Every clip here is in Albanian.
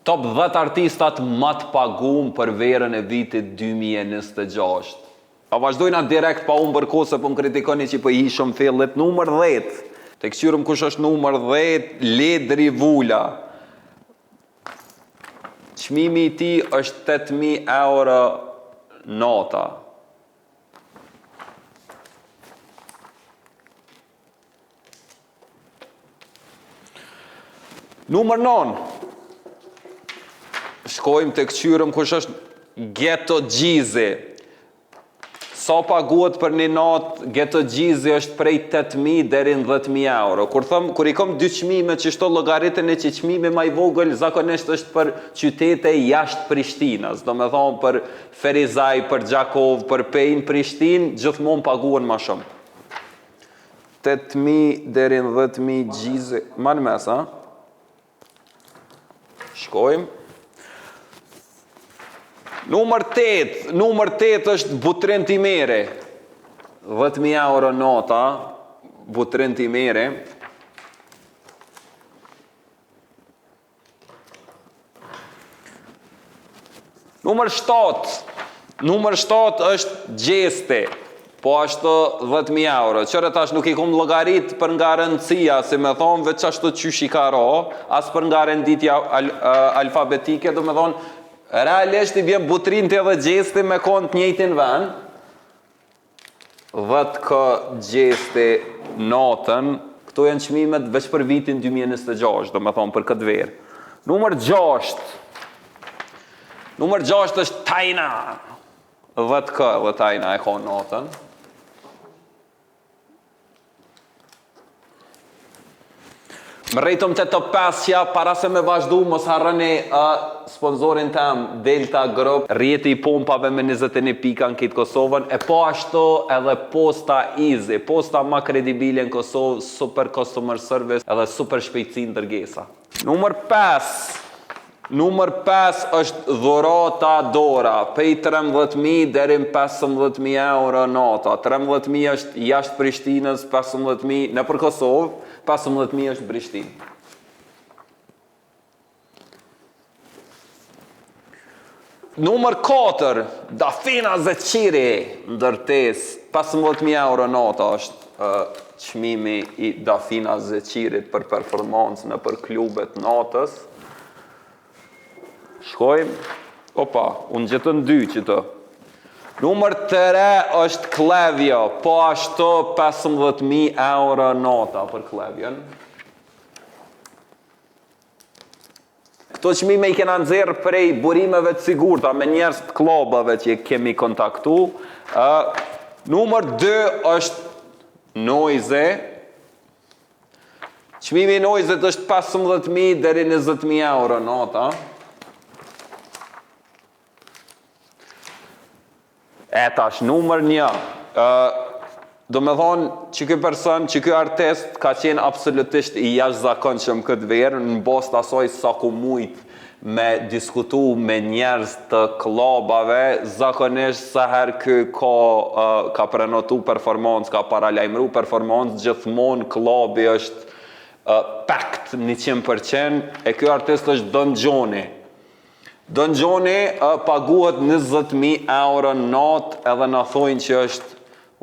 Top 10 artistat më të paguam për verën e vitit 2026. A vazhdojna direkt pa unë bërko se po më kritikoni që po i hishëm fillit. Numër 10. Të këqyrëm kush është numër 10, Ledri Vula. Çmimi i tij është 8.000 euro nota. Numër 9. Shkojmë të këqyrëm kush është Ghetto Gjizi. Sa paguhet për një natë Ghetto Gjizi është prej 8.000 deri në 10.000 euro. Kur i kom dy çmime që shto llogaritën e që çmimi më i vogël zakonisht është për qytete jashtë Prishtinës. Do me thonë për Ferizaj, për Gjakov, për Pejnë, Prishtinë, gjithmonë paguhen më shumë. 8.000 deri në 10.000 Gjizi. Ma në mes, a? Shkojmë. Numër 8 është Butrin Timere. 10.000 euro nota, Butrin Timere. Numër 7 është Gjeste. Po ashtu 10.000 euro. Qërë tash nuk i kom llogarit për nga rëndësia, si me thonë veç ashtu qysh i ka ro, as për nga renditja alfabetike, do me thonë, realisht i vjen Butrin të edhe Gjesti me konë të njëjtin vend. 10k Gjesti notën, këto janë çmimet veç për vitin 2026, do me thonë për këtë verë. Numër 6 është Tajna. 10k dhe Tajna e konë notën. Më rejtëm të top 5-ja, para se me vazhdu, mos harroni sponsorin tem, Delta Group, rjeti i pompave me 21 pika në kitë Kosovën, e po ashtu edhe Posta Easy, posta ma kredibile në Kosovë, super customer service, edhe super shpejtësi në dërgesa. Numër 5 është Dhurata Dora, pej 13.000 deri në 15.000 euro nota. 13.000 është jashtë Prishtinës, 15.000 në për Kosovë, 15.000 është Prishtinë. Numër 4, Dafina Zeqiri, ndërtes, 15.000 euro nota është çmimi i Dafina Zeqirit për performancë në për klubet natës. Shkojmë. Opa, unë gjetën 2 që të. Numër 3 është Klevjo, po ashtu 15.000 euro nota për Klevjon. Këto çmime i kena nxjerrë prej burimeve të sigurta me njerëz të klubeve që kemi kontaktu. Numër 2 është Noize. Çmimi i Noizet është 15.000 deri në 20.000 euro nota. E tash, numër 1. Do me thonë që ky person, që ky artist ka qenë absolutisht i jashtëzakonshëm këtë verë, në bost asoj sa ku mujt me diskutu me njerëz të klubave, zakonisht sa herë ky ka prenotu performancë, ka paralajmëru performancë, gjithmonë klubi është packed 100%, e ky artist është Don Gjoni. Don Gjoni paguhet 20.000 euro not edhe në thojnë që është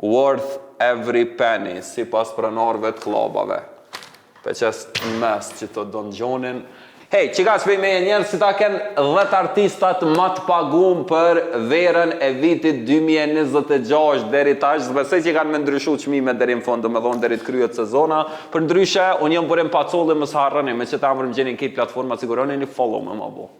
worth every penny, si pas pronarëve të klubave. Pe qes në mes që të Don Gjonin. Hej, që ka shpej me njerë si ta ken 10 artistat më të paguam për verën e vitit 2026 deri tash, besoj që kanë me ndryshu çmimet deri në fund, do me thonë deri të kryet sezona. Për ndryshe, unë jam burim pacolli, mos harroni, me që ta më rëmgjeni në këtë platforma, siguroni një follow me më bo.